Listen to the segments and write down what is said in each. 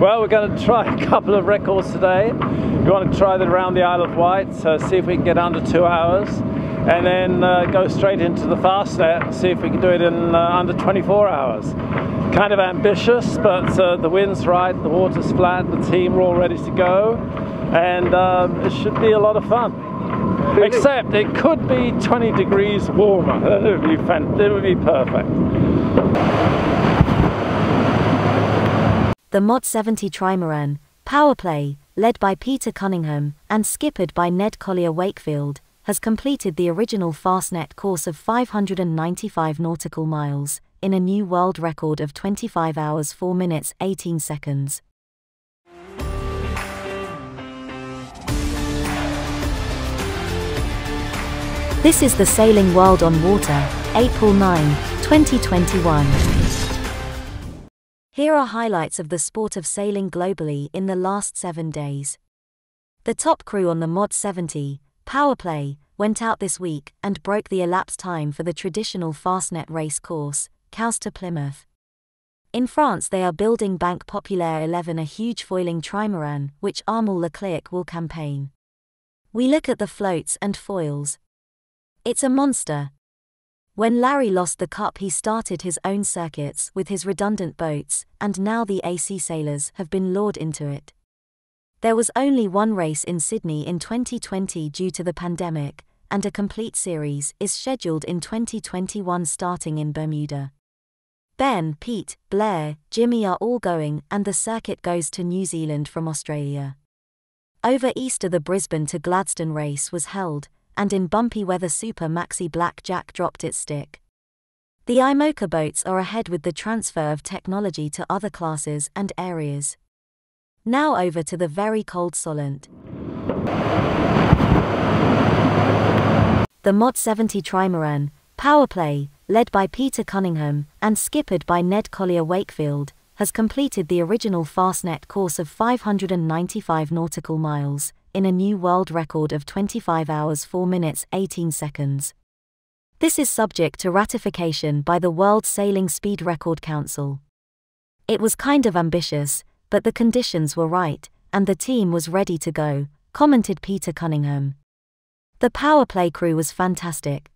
Well, we're going to try a couple of records today. We want to try that around the Isle of Wight, see if we can get under 2 hours, and then go straight into the Fastnet, see if we can do it in under 24 hours. Kind of ambitious, but the wind's right, the water's flat, the team are all ready to go, and it should be a lot of fun. Except it could be 20 degrees warmer. It would be perfect. The Mod 70 Trimaran, Powerplay, led by Peter Cunningham and skippered by Ned Collier Wakefield, has completed the original Fastnet course of 595 nautical miles, in a new world record of 25 hours 4 minutes 18 seconds. This is the Sailing World on Water, April 9, 2021. Here are highlights of the sport of sailing globally in the last 7 days. The top crew on the Mod 70, Powerplay, went out this week and broke the elapsed time for the traditional Fastnet race course, Cowes to Plymouth. In France they are building Banque Populaire 11, a huge foiling trimaran, which Armel Leclerc will campaign. We look at the floats and foils. It's a monster. When Larry lost the cup he started his own circuits with his redundant boats, and now the AC sailors have been lured into it. There was only one race in Sydney in 2020 due to the pandemic, and a complete series is scheduled in 2021 starting in Bermuda. Ben, Pete, Blair, Jimmy are all going, and the circuit goes to New Zealand from Australia. Over Easter the Brisbane to Gladstone race was held, and in bumpy weather Super Maxi Blackjack dropped its stick. The IMOCA boats are ahead with the transfer of technology to other classes and areas. Now over to the very cold Solent. The Mod 70 Trimaran, Powerplay, led by Peter Cunningham and skippered by Ned Collier Wakefield, has completed the original Fastnet course of 595 nautical miles, in a new world record of 25 hours 4 minutes 18 seconds. This is subject to ratification by the World Sailing Speed Record Council. It was kind of ambitious, but the conditions were right, and the team was ready to go, commented Peter Cunningham. The Powerplay crew was fantastic.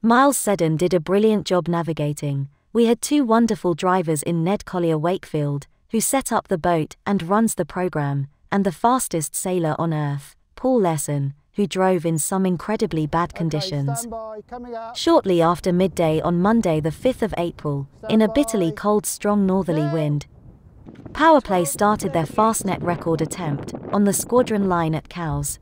Miles Seddon did a brilliant job navigating. We had two wonderful drivers in Ned Collier Wakefield, who set up the boat and runs the program, and the fastest sailor on Earth, Paul Lesson, who drove in some incredibly bad conditions. Shortly after midday on Monday the 5th of April, in a bitterly cold strong northerly wind, Powerplay started their Fastnet record attempt, on the squadron line at Cowes.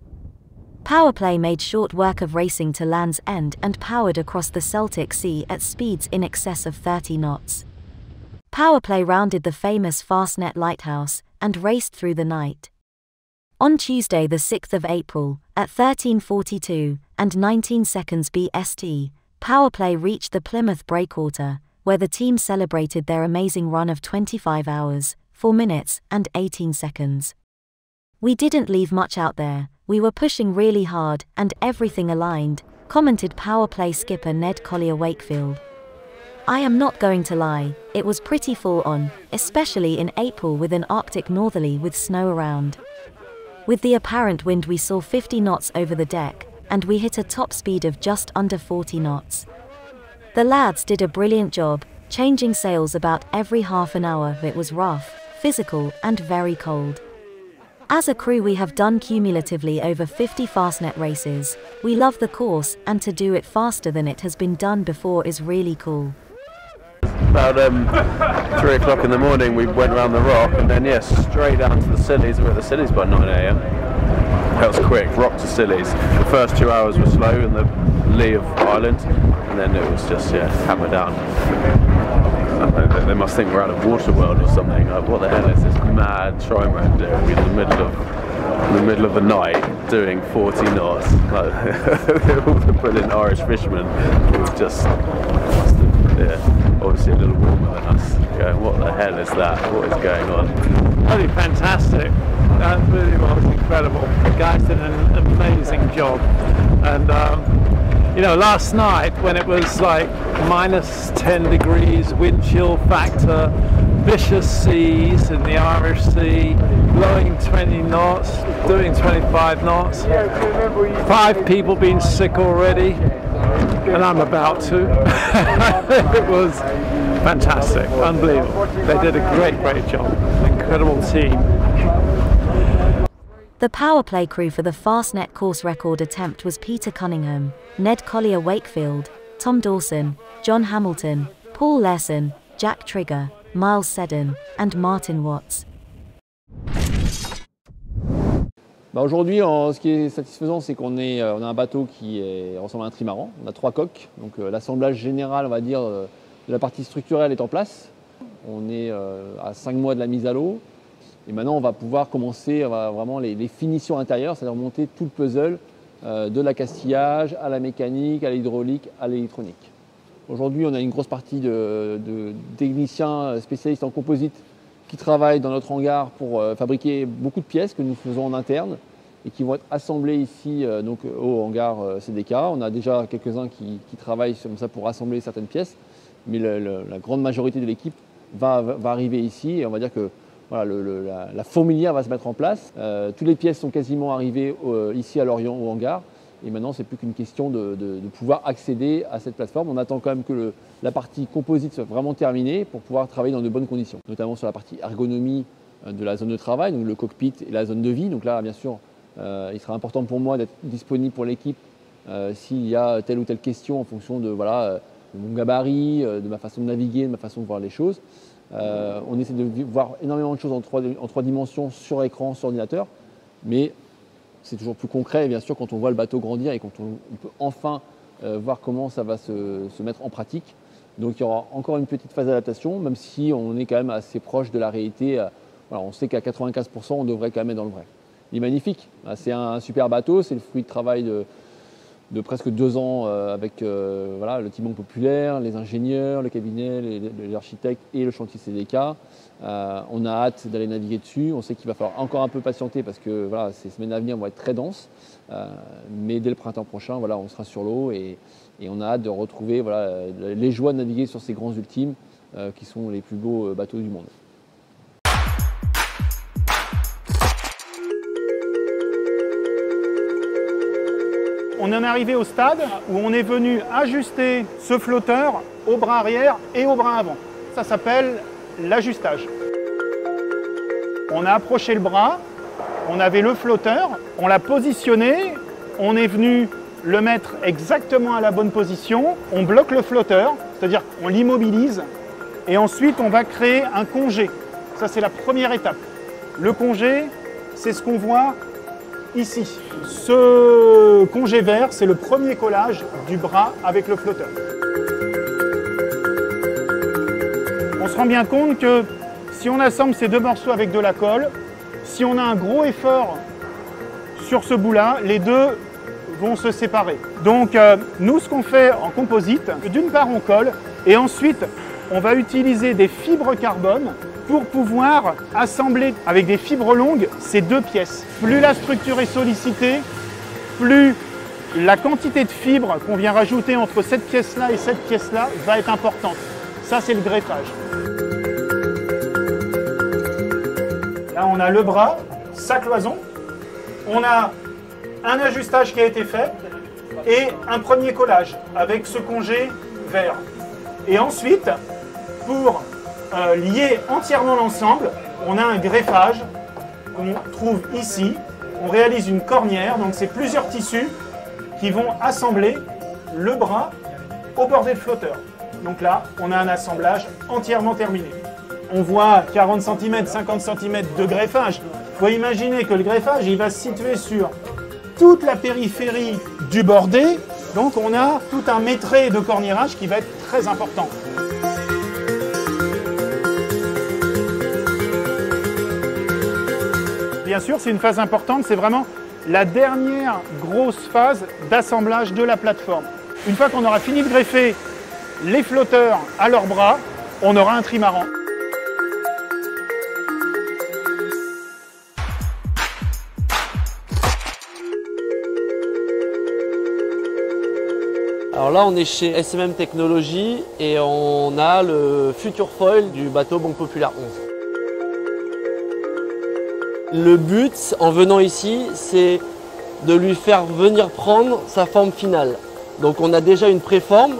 Powerplay made short work of racing to Land's End and powered across the Celtic Sea at speeds in excess of 30 knots. Powerplay rounded the famous Fastnet lighthouse, and raced through the night. On Tuesday the 6th of April, at 13:42 and 19 seconds BST, Powerplay reached the Plymouth breakwater, where the team celebrated their amazing run of 25 hours, 4 minutes and 18 seconds. We didn't leave much out there, we were pushing really hard and everything aligned, commented Powerplay skipper Ned Collier Wakefield. I am not going to lie, it was pretty full on, especially in April with an Arctic northerly with snow around. With the apparent wind we saw 50 knots over the deck, and we hit a top speed of just under 40 knots. The lads did a brilliant job, changing sails about every half an hour. It was rough, physical and very cold. As a crew we have done cumulatively over 50 Fastnet races. We love the course, and to do it faster than it has been done before is really cool. About 3 o'clock in the morning we went around the rock, and then straight down to the Scillies. We were at the Scillies by 9 AM. That was quick, rock to Scillies. The first 2 hours were slow in the lee of Ireland, and then it was just hammer down. They must think we're out of Waterworld or something. Like, what the hell is this mad trimaran doing in the middle of the night doing 40 knots? Like, all the brilliant Irish fishermen were just obviously a little warmer than us, going, what the hell is that? What is going on? Really fantastic. That really was incredible. The guys did an amazing job. And you know, last night when it was like -10 degrees, wind chill factor, vicious seas in the Irish Sea, blowing 20 knots, doing 25 knots. 5 people been sick already, and I'm about to. It was fantastic, unbelievable. They did a great job. Incredible team. The power play crew for the Fastnet course record attempt was Peter Cunningham, Ned Collier Wakefield, Tom Dawson, John Hamilton, Paul Larson, Jack Trigger, Miles Seddon, and Martin Watts. Aujourd'hui, ce qui est satisfaisant, c'est qu'on a un bateau qui ressemble à un trimaran. On a 3 coques, donc l'assemblage général, on va dire, de la partie structurelle est en place. On est à 5 mois de la mise à l'eau. Et maintenant, on va pouvoir commencer vraiment les finitions intérieures, c'est-à-dire monter tout le puzzle de l'accastillage à la mécanique, à l'hydraulique, à l'électronique. Aujourd'hui, on a une grosse partie de techniciens spécialistes en composite qui travaillent dans notre hangar pour fabriquer beaucoup de pièces que nous faisons en interne et qui vont être assemblées ici donc, au hangar CDK. On a déjà quelques-uns qui travaillent comme ça pour assembler certaines pièces, mais la grande majorité de l'équipe va arriver ici et on va dire que voilà, la fourmilière va se mettre en place. Toutes les pièces sont quasiment arrivées ici à Lorient au hangar. Et maintenant, c'est plus qu'une question de pouvoir accéder à cette plateforme. On attend quand même que la partie composite soit vraiment terminée pour pouvoir travailler dans de bonnes conditions, notamment sur la partie ergonomie de la zone de travail, donc le cockpit et la zone de vie. Donc là, bien sûr, il sera important pour moi d'être disponible pour l'équipe s'il y a telle ou telle question en fonction de, voilà, de mon gabarit, de ma façon de naviguer, de ma façon de voir les choses. On essaie de voir énormément de choses en 3 dimensions sur écran, sur ordinateur, mais c'est toujours plus concret, bien sûr, quand on voit le bateau grandir et quand on peut enfin voir comment ça va se mettre en pratique. Donc il y aura encore une petite phase d'adaptation, même si on est quand même assez proche de la réalité. Voilà, on sait qu'à 95%, on devrait quand même être dans le vrai. Il est magnifique, c'est un super bateau, c'est le fruit de travail de presque 2 ans avec voilà, le Timon populaire, les ingénieurs, le cabinet, les architectes et le chantier CDK. On a hâte d'aller naviguer dessus. On sait qu'il va falloir encore un peu patienter parce que voilà, ces semaines à venir vont être très denses. Mais dès le printemps prochain, voilà, on sera sur l'eau et on a hâte de retrouver voilà, les joies de naviguer sur ces grands ultimes qui sont les plus beaux bateaux du monde. On en est arrivé au stade où on est venu ajuster ce flotteur au bras arrière et au bras avant. Ça s'appelle l'ajustage. On a approché le bras, on avait le flotteur, on l'a positionné, on est venu le mettre exactement à la bonne position, on bloque le flotteur, c'est-à-dire qu'on l'immobilise et ensuite on va créer un congé. Ça c'est la première étape. Le congé, c'est ce qu'on voit ici. Ce congé vert, c'est le premier collage du bras avec le flotteur. On se rend bien compte que si on assemble ces 2 morceaux avec de la colle, si on a un gros effort sur ce bout-là, les 2 vont se séparer. Donc nous, ce qu'on fait en composite, d'une part on colle et ensuite on va utiliser des fibres carbone pour pouvoir assembler avec des fibres longues ces 2 pièces. Plus la structure est sollicitée, plus la quantité de fibres qu'on vient rajouter entre cette pièce-là et cette pièce-là va être importante. Ça, c'est le greffage. Là, on a le bras, sa cloison. On a un ajustage qui a été fait et un premier collage avec ce congé vert. Et ensuite, pour lier entièrement l'ensemble, on a un greffage qu'on trouve ici. On réalise une cornière, donc c'est plusieurs tissus qui vont assembler le bras au bordé de flotteur. Donc là, on a un assemblage entièrement terminé. On voit 40 cm, 50 cm de greffage. Il faut imaginer que le greffage, il va se situer sur toute la périphérie du bordé. Donc on a tout un métré de cornierage qui va être très important. Bien sûr, c'est une phase importante, c'est vraiment la dernière grosse phase d'assemblage de la plateforme. Une fois qu'on aura fini de greffer les flotteurs à leurs bras, on aura un trimaran. Alors là, on est chez SMM Technologies et on a le futur foil du bateau Banque Populaire 11. Le but, en venant ici, c'est de lui faire venir prendre sa forme finale. Donc on a déjà une préforme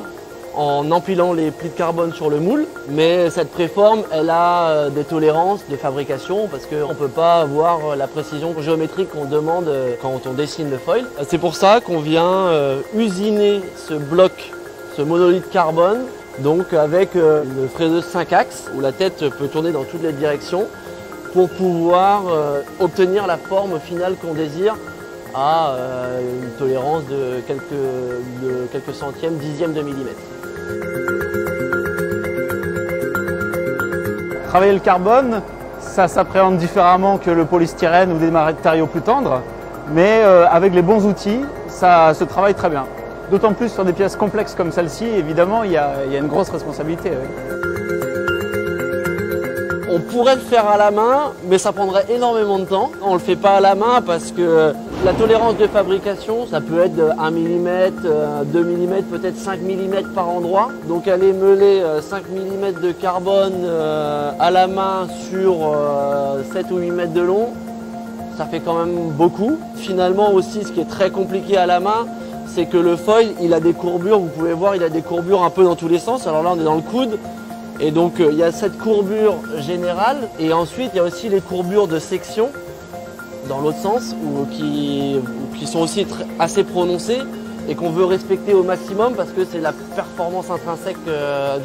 en empilant les plis de carbone sur le moule, mais cette préforme, elle a des tolérances de fabrication parce qu'on ne peut pas avoir la précision géométrique qu'on demande quand on dessine le foil. C'est pour ça qu'on vient usiner ce bloc, ce monolithe carbone, donc avec une fraiseuse 5 axes où la tête peut tourner dans toutes les directions pour pouvoir obtenir la forme finale qu'on désire à une tolérance de quelques centièmes, dixièmes de millimètre. Travailler le carbone, ça s'appréhende différemment que le polystyrène ou des matériaux plus tendres, mais avec les bons outils, ça se travaille très bien. D'autant plus sur des pièces complexes comme celle-ci, évidemment, il y a une grosse responsabilité. Oui. On pourrait le faire à la main, mais ça prendrait énormément de temps. On ne le fait pas à la main parce que la tolérance de fabrication, ça peut être de 1 mm, 2 mm, peut-être 5 mm par endroit. Donc aller meuler 5 mm de carbone à la main sur 7 ou 8 mètres de long, ça fait quand même beaucoup. Finalement aussi, ce qui est très compliqué à la main, c'est que le foil, il a des courbures, vous pouvez voir, il a des courbures un peu dans tous les sens. Alors là, on est dans le coude. Et donc il y a cette courbure générale et ensuite il y a aussi les courbures de section dans l'autre sens qui sont aussi assez prononcées et qu'on veut respecter au maximum parce que c'est la performance intrinsèque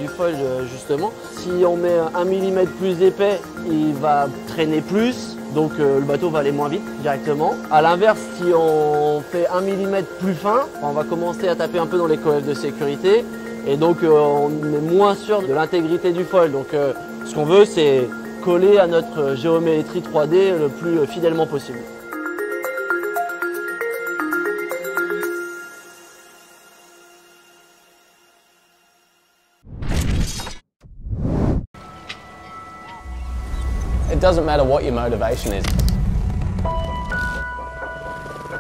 du foil justement. Si on met 1 mm plus épais, il va traîner plus, donc le bateau va aller moins vite directement. A l'inverse, si on fait 1 mm plus fin, on va commencer à taper un peu dans les coifs de sécurité. Et donc on est moins sûr de l'intégrité du foil. Donc ce qu'on veut, c'est coller à notre géométrie 3D le plus fidèlement possible. It doesn't matter what your motivation is.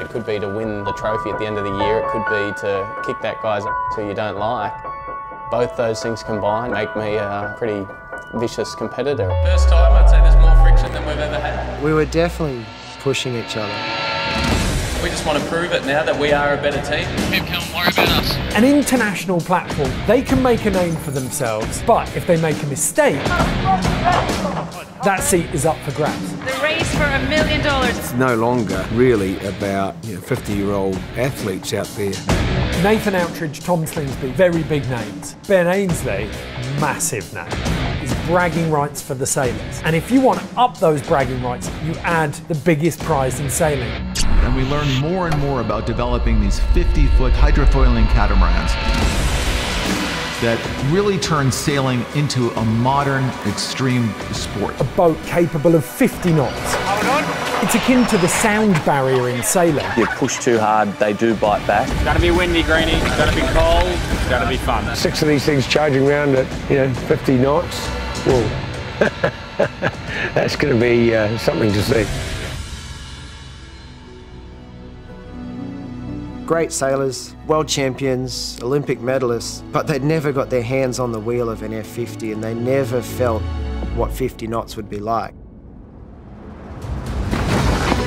It could be to win the trophy at the end of the year. It could be to kick that guy's ass who you don't like. Both those things combined make me a pretty vicious competitor. First time, I'd say there's more friction than we've ever had. We were definitely pushing each other. We just want to prove it now that we are a better team. People can't worry about us. An international platform, they can make a name for themselves, but if they make a mistake, that seat is up for grabs. The race for $1 million. It's no longer really about 50-year-old athletes out there. Nathan Outridge, Tom Slingsby, very big names. Ben Ainsley, massive name. Is bragging rights for the sailors. And if you want to up those bragging rights, you add the biggest prize in sailing. And we learn more and more about developing these 50-foot hydrofoiling catamarans that really turn sailing into a modern extreme sport. A boat capable of 50 knots. Hold on. It's akin to the sound barrier in sailing. You push too hard, they do bite back. It's going to be windy, Greenie. It's going to be cold. It's going to be fun. 6 of these things charging around at 50 knots. Whoa. That's going to be something to see. Great sailors, world champions, Olympic medalists, but they'd never got their hands on the wheel of an F50 and they never felt what 50 knots would be like.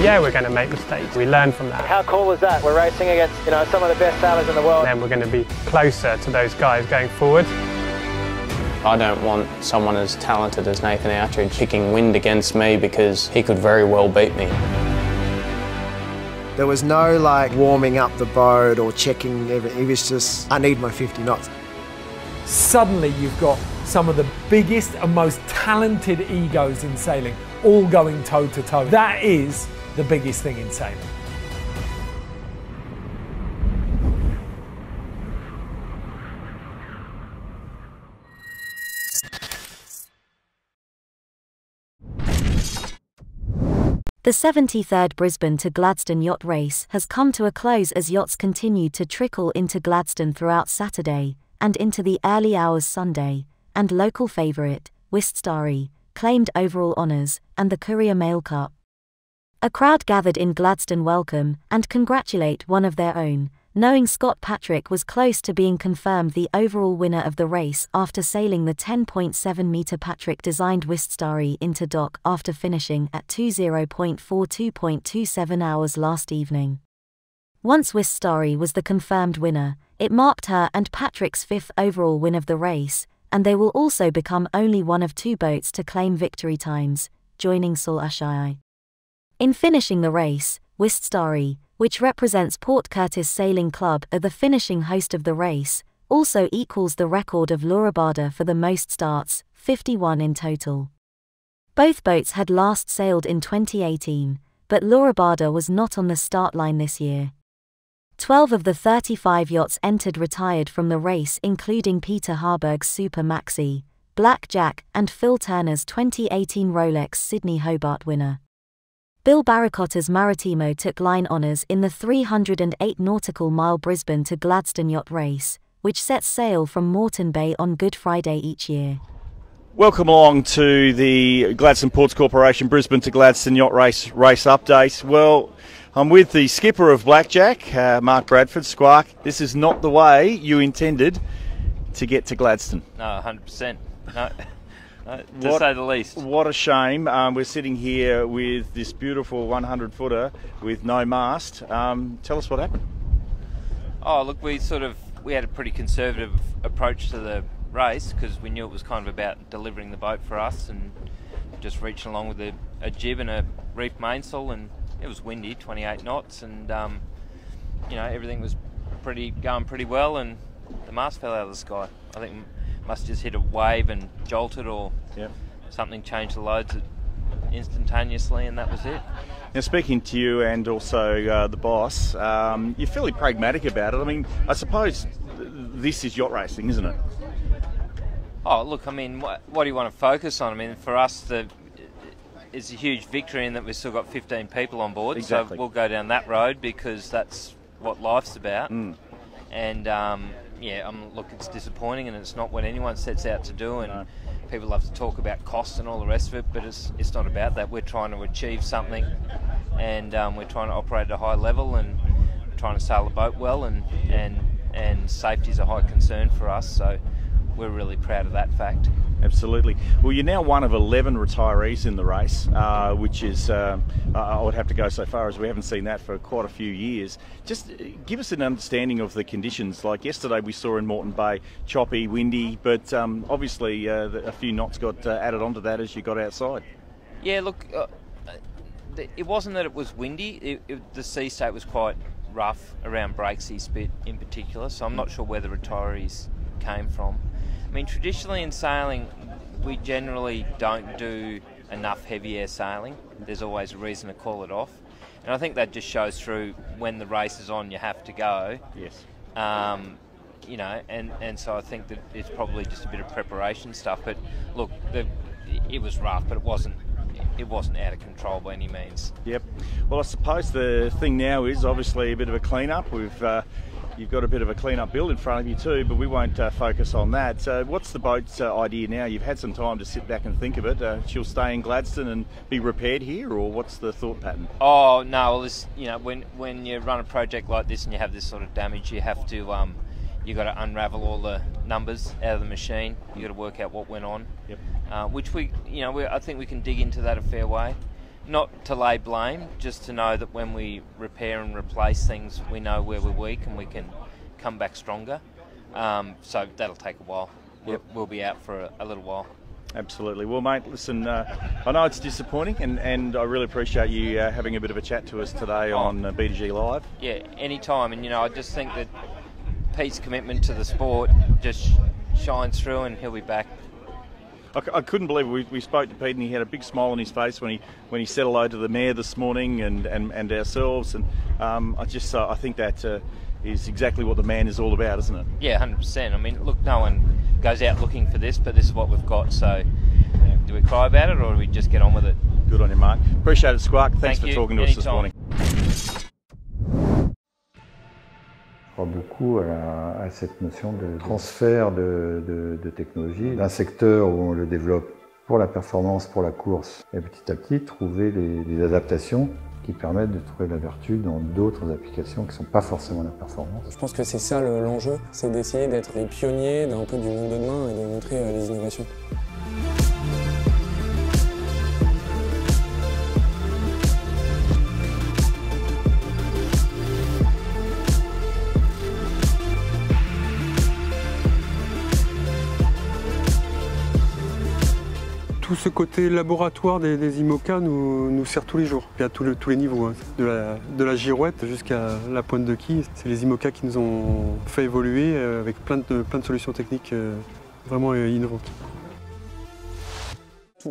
Yeah, we're going to make mistakes. We learn from that. How cool is that? We're racing against, some of the best sailors in the world. And then we're going to be closer to those guys going forward. I don't want someone as talented as Nathan Outridge kicking wind against me because he could very well beat me. There was no warming up the boat or checking everything. It was just, I need my 50 knots. Suddenly you've got some of the biggest and most talented egos in sailing all going toe to toe. That is the biggest thing in sailing. The 73rd Brisbane to Gladstone yacht race has come to a close as yachts continued to trickle into Gladstone throughout Saturday and into the early hours Sunday, and local favourite, West Starry, claimed overall honours and the Courier Mail Cup. A crowd gathered in Gladstone welcome and congratulate one of their own, knowing Scott Patrick was close to being confirmed the overall winner of the race after sailing the 10.7-meter Patrick-designed Wiststari into dock after finishing at 20.42.27 hours last evening. Once Wiststari was the confirmed winner, it marked her and Patrick's 5th overall win of the race, and they will also become only one of 2 boats to claim victory times, joining Sol Ashai. In finishing the race, Wiststari, which represents Port Curtis Sailing Club as the finishing host of the race, also equals the record of Lurabada for the most starts, 51 in total. Both boats had last sailed in 2018, but Lurabada was not on the start line this year. 12 of the 35 yachts entered retired from the race, including Peter Harburg's Super Maxi, Black Jack, and Phil Turner's 2018 Rolex Sydney Hobart winner. Bill Barracotta's Maritimo took line honours in the 308 nautical mile Brisbane to Gladstone yacht race, which sets sail from Moreton Bay on Good Friday each year. Welcome along to the Gladstone Ports Corporation Brisbane to Gladstone Yacht Race update. Well, I'm with the skipper of Blackjack, Mark Bradford. Squark, this is not the way you intended to get to Gladstone. No, 100%. No, to say the least. What a shame. We're sitting here with this beautiful 100-footer with no mast. Tell us what happened. Oh, look, we had a pretty conservative approach to the race because we knew it was kind of about delivering the boat for us and just reaching along with a jib and a reef mainsail, and it was windy, 28 knots, and you know, everything was going pretty well, and the mast fell out of the sky. I think it must just hit a wave and jolted, or something changed the loads instantaneously, and that was it. Now, speaking to you and also the boss, you're fairly pragmatic about it. I mean, I suppose this is yacht racing, isn't it? Oh, look, I mean, what do you want to focus on? I mean, for us, it's a huge victory in that we've still got 15 people on board. Exactly. So we'll go down that road because that's what life's about. And look, it's disappointing, and it's not what anyone sets out to do. And people love to talk about costs and all the rest of it, but it's not about that. We're trying to achieve something, and we're trying to operate at a high level and trying to sail the boat well, and safety is a high concern for us. So we're really proud of that fact. Absolutely. Well, you're now one of 11 retirees in the race, which is, I would have to go so far as we haven't seen that for quite a few years. Just give us an understanding of the conditions. Like yesterday we saw in Moreton Bay, choppy, windy, but obviously a few knots got added onto that as you got outside. Yeah, look, it wasn't that it was windy. The sea state was quite rough around Breaksea Spit in particular, so I'm not sure where the retirees came from. I mean, traditionally in sailing, we generally don't do enough heavy air sailing. There's always a reason to call it off. And I think that just shows through when the race is on, you have to go. Yes. You know, and so I think that it's probably just a bit of preparation stuff. But look, it was rough, but it wasn't out of control by any means. Yep. Well, I suppose the thing now is obviously a bit of a clean-up. You've got a bit of a clean-up build in front of you too, but we won't focus on that. So what's the boat's idea now? You've had some time to sit back and think of it. She'll stay in Gladstone and be repaired here, or what's the thought pattern? Oh no, well, you know, when you run a project like this and you have this sort of damage, you have to you got to unravel all the numbers out of the machine. You got to work out what went on. Yep. Which I think we can dig into that a fair way. Not to lay blame, just to know that when we repair and replace things, we know where we're weak and we can come back stronger. So that'll take a while. Yep. We'll be out for a little while. Absolutely. Well, mate, listen, I know it's disappointing, and I really appreciate you having a bit of a chat to us today on B2G Live. Yeah, anytime. And, I just think that Pete's commitment to the sport just shines through, and he'll be back. I couldn't believe it. We spoke to Pete and he had a big smile on his face when he said hello to the mayor this morning and ourselves, and I think that is exactly what the man is all about, isn't it? Yeah, 100%. I mean, look, no one goes out looking for this, but this is what we've got. So, do we cry about it or do we just get on with it? Good on you, Mark. Appreciate it, Squark. Thanks for talking to us this morning. Beaucoup à cette notion de transfert de technologie d'un secteur où on le développe pour la performance, pour la course, et petit à petit trouver les adaptations qui permettent de trouver la vertu dans d'autres applications qui ne sont pas forcément la performance. Je pense que c'est ça l'enjeu, c'est d'essayer d'être les pionniers d'un peu du monde de demain et de montrer les innovations. Tout ce côté laboratoire des IMOCA nous sert tous les jours, et à tous les niveaux, hein. de la girouette jusqu'à la pointe de quille. C'est les IMOCA qui nous ont fait évoluer avec plein de solutions techniques vraiment innovantes.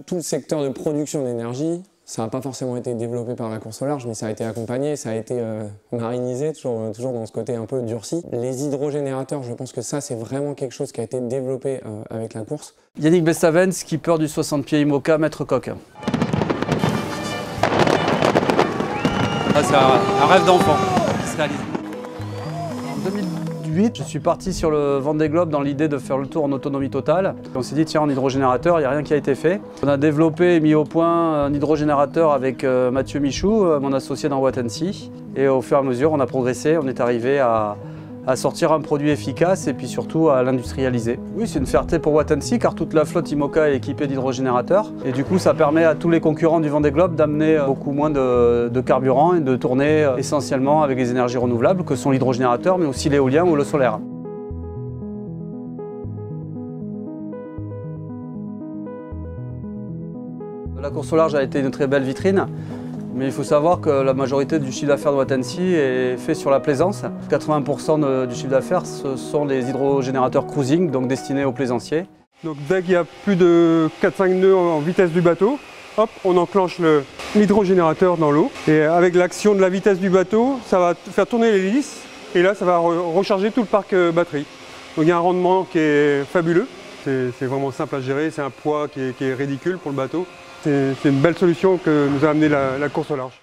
Tout le secteur de production d'énergie, ça n'a pas forcément été développé par la course au large, mais ça a été accompagné, ça a été marinisé, toujours dans ce côté un peu durci. Les hydrogénérateurs, je pense que ça, c'est vraiment quelque chose qui a été développé avec la course. Yannick Bestavens, skipper du 60 pieds IMOCA, maître coq. C'est un rêve d'enfant qui se réalise. En 2008, je suis parti sur le Vendée Globe dans l'idée de faire le tour en autonomie totale. On s'est dit, tiens, en hydrogénérateur, il n'y a rien qui a été fait. On a développé et mis au point un hydrogénérateur avec Mathieu Michou, mon associé dans Watt&See. Et au fur et à mesure, on a progressé, on est arrivé à sortir un produit efficace et puis surtout à l'industrialiser. Oui, c'est une fierté pour Watt&See car toute la flotte IMOCA est équipée d'hydrogénérateurs et du coup ça permet à tous les concurrents du Vendée Globe d'amener beaucoup moins de carburant et de tourner essentiellement avec les énergies renouvelables que sont l'hydrogénérateur mais aussi l'éolien ou le solaire. La course au large a été une très belle vitrine. Mais il faut savoir que la majorité du chiffre d'affaires de Watt&See est fait sur la plaisance. 80% du chiffre d'affaires, ce sont des hydrogénérateurs cruising, donc destinés aux plaisanciers. Donc dès qu'il y a plus de 4-5 nœuds en vitesse du bateau, hop, on enclenche l'hydrogénérateur dans l'eau. Et avec l'action de la vitesse du bateau, ça va faire tourner l'hélice et là ça va recharger tout le parc batterie. Donc il y a un rendement qui est fabuleux. C'est vraiment simple à gérer, c'est un poids qui est ridicule pour le bateau. C'est une belle solution que nous a amené la course au large.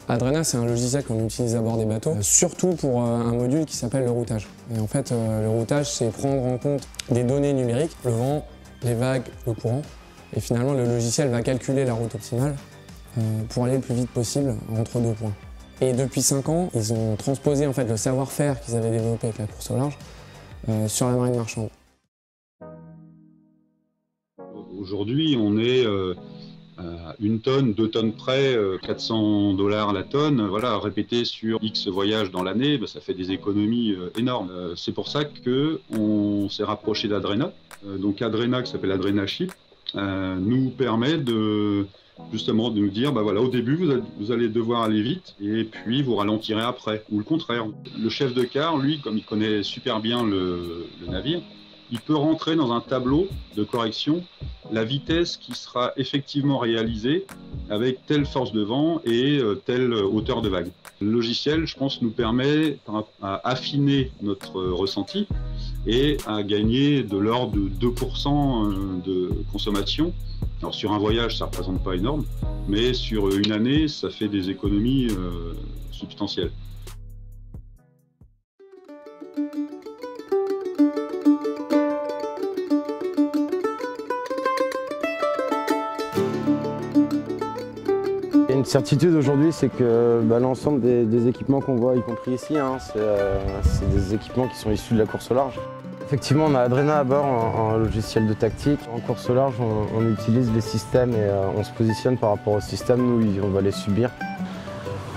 Adrena, c'est un logiciel qu'on utilise à bord des bateaux, surtout pour un module qui s'appelle le routage. Et en fait, le routage, c'est prendre en compte des données numériques, le vent, les vagues, le courant. Et finalement, le logiciel va calculer la route optimale pour aller le plus vite possible entre deux points. Et depuis 5 ans, ils ont transposé en fait, le savoir-faire qu'ils avaient développé avec la course au large sur la marine marchande. Aujourd'hui, on est à 1 tonne, 2 tonnes près, $400 la tonne. Voilà, répété sur X voyages dans l'année, ça fait des économies énormes. C'est pour ça qu'on s'est rapproché d'Adrena. Donc Adrena, qui s'appelle Adrena Ship, nous permet justement de nous dire, voilà, au début vous allez devoir aller vite et puis vous ralentirez après, ou le contraire. Le chef de quart, lui, comme il connaît super bien le navire, il peut rentrer dans un tableau de correction la vitesse qui sera effectivement réalisée avec telle force de vent et telle hauteur de vague. Le logiciel, je pense, nous permet à affiner notre ressenti et à gagner de l'ordre de 2% de consommation. Alors sur un voyage, ça ne représente pas énorme, mais sur une année, ça fait des économies substantielles. Une certitude aujourd'hui, c'est que l'ensemble des équipements qu'on voit, y compris ici, c'est des équipements qui sont issus de la course au large. Effectivement, on a Adrena à bord en logiciel de tactique. En course au large, on utilise les systèmes et on se positionne par rapport aux systèmes, nous on va les subir.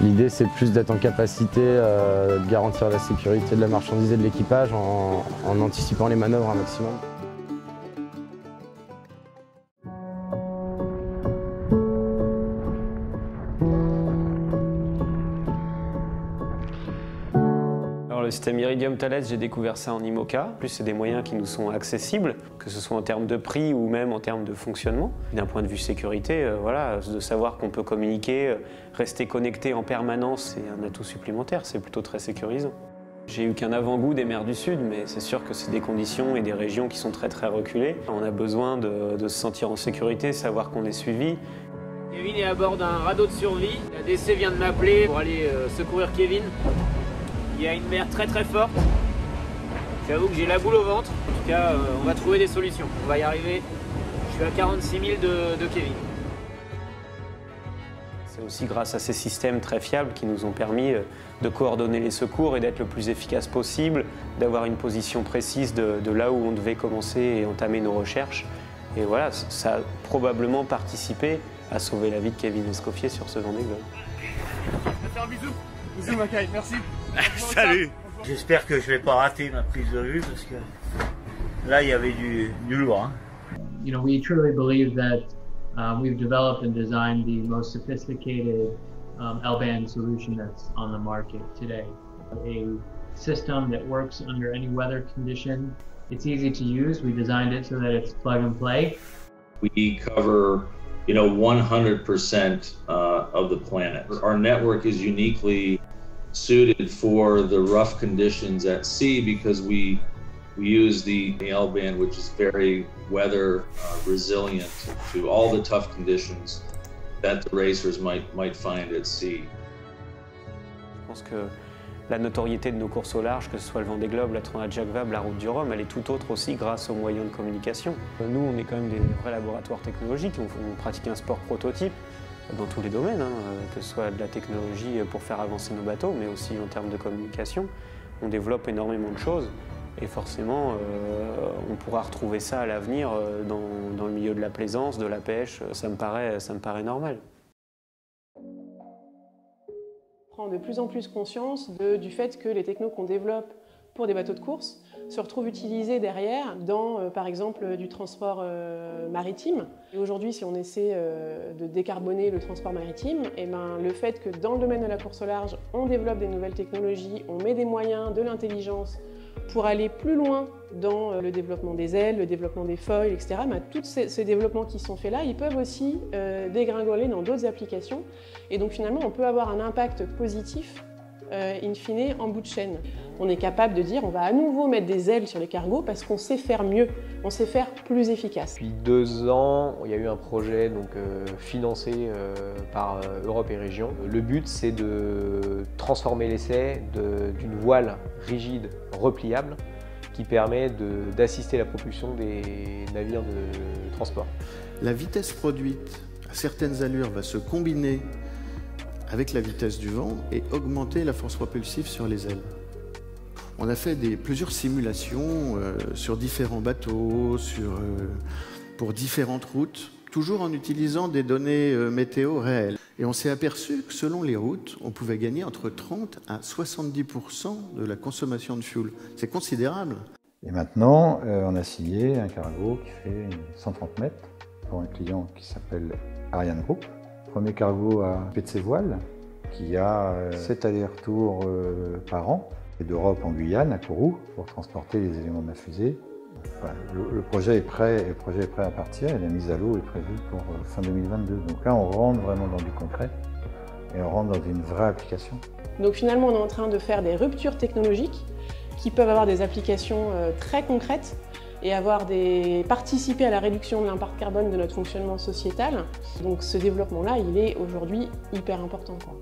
L'idée, c'est plus d'être en capacité de garantir la sécurité de la marchandise et de l'équipage en anticipant les manœuvres un maximum. Le système Iridium Thales, j'ai découvert ça en IMOCA. En plus, c'est des moyens qui nous sont accessibles, que ce soit en termes de prix ou même en termes de fonctionnement. D'un point de vue sécurité, voilà, de savoir qu'on peut communiquer, rester connecté en permanence, c'est un atout supplémentaire, c'est plutôt très sécurisant. J'ai eu qu'un avant-goût des mers du Sud, mais c'est sûr que c'est des conditions et des régions qui sont très reculées. On a besoin de se sentir en sécurité, savoir qu'on est suivi. Kevin est à bord d'un radeau de survie. La DC vient de m'appeler pour aller secourir Kevin. Il y a une mer très forte. J'avoue que j'ai la boule au ventre. En tout cas, on va trouver des solutions. On va y arriver. Je suis à 46 000 de Kevin. C'est aussi grâce à ces systèmes très fiables qui nous ont permis de coordonner les secours et d'être le plus efficace possible, d'avoir une position précise de là où on devait commencer et entamer nos recherches. Et voilà, ça a probablement participé à sauver la vie de Kevin Escoffier sur ce Vendée Globe. Je vais faire un bisou. Bisous Mackay, merci. Salut. J'espère que je vais pas rater ma prise de vue parce que là il y avait du lourd. Hein. You know, we truly believe that we've developed and designed the most sophisticated L-band solution that's on the market today. A system that works under any weather condition. It's easy to use. We designed it so that it's plug and play. We cover, 100% of the planet. Our network is uniquely suited for the rough conditions at sea because we use the L-band, which is very weather resilient to all the tough conditions that the racers might find at sea. Je pense que la notoriété de nos courses au large, que ce soit le Vendée Globe, la Transat Jacques Vabre, la Route du Rhum, elle est tout autre aussi grâce aux moyens de communication. Nous, on est quand même des vrais laboratoires technologiques, on pratique un sport prototype dans tous les domaines, que ce soit de la technologie pour faire avancer nos bateaux, mais aussi en termes de communication. On développe énormément de choses et forcément, on pourra retrouver ça à l'avenir dans le milieu de la plaisance, de la pêche, ça me paraît normal. Prend de plus en plus conscience du fait que les technos qu'on développe pour des bateaux de course se retrouvent utilisés derrière dans, par exemple, du transport maritime. Et aujourd'hui, si on essaie de décarboner le transport maritime, le fait que dans le domaine de la course au large, on développe des nouvelles technologies, on met des moyens, de l'intelligence pour aller plus loin dans le développement des ailes, le développement des foils, etc. Tous ces développements qui sont faits là, ils peuvent aussi dégringoler dans d'autres applications. Et donc finalement, on peut avoir un impact positif in fine en bout de chaîne. On est capable de dire on va à nouveau mettre des ailes sur les cargos parce qu'on sait faire mieux, on sait faire plus efficace. Depuis 2 ans, il y a eu un projet financé par Europe et Région. Le but, c'est de transformer l'essai d'une voile rigide repliable qui permet d'assister la propulsion des navires de transport. La vitesse produite à certaines allures va se combiner avec la vitesse du vent et augmenter la force propulsive sur les ailes. On a fait plusieurs simulations sur différents bateaux, pour différentes routes, toujours en utilisant des données météo réelles. Et on s'est aperçu que selon les routes, on pouvait gagner entre 30 à 70% de la consommation de fuel. C'est considérable. Et maintenant, on a signé un cargo qui fait 130 mètres pour un client qui s'appelle Ariane Group. Premier cargo à Petsévoile, qui a 7 allers-retours par an, et d'Europe en Guyane, à Kourou, pour transporter les éléments de la fusée. Enfin, le projet est prêt à partir et la mise à l'eau est prévue pour fin 2022. Donc là, on rentre vraiment dans du concret et on rentre dans une vraie application. Donc finalement, on est en train de faire des ruptures technologiques qui peuvent avoir des applications très concrètes et participer à la réduction de l'impact carbone de notre fonctionnement sociétal. Donc ce développement-là, il est aujourd'hui hyper important, quoi.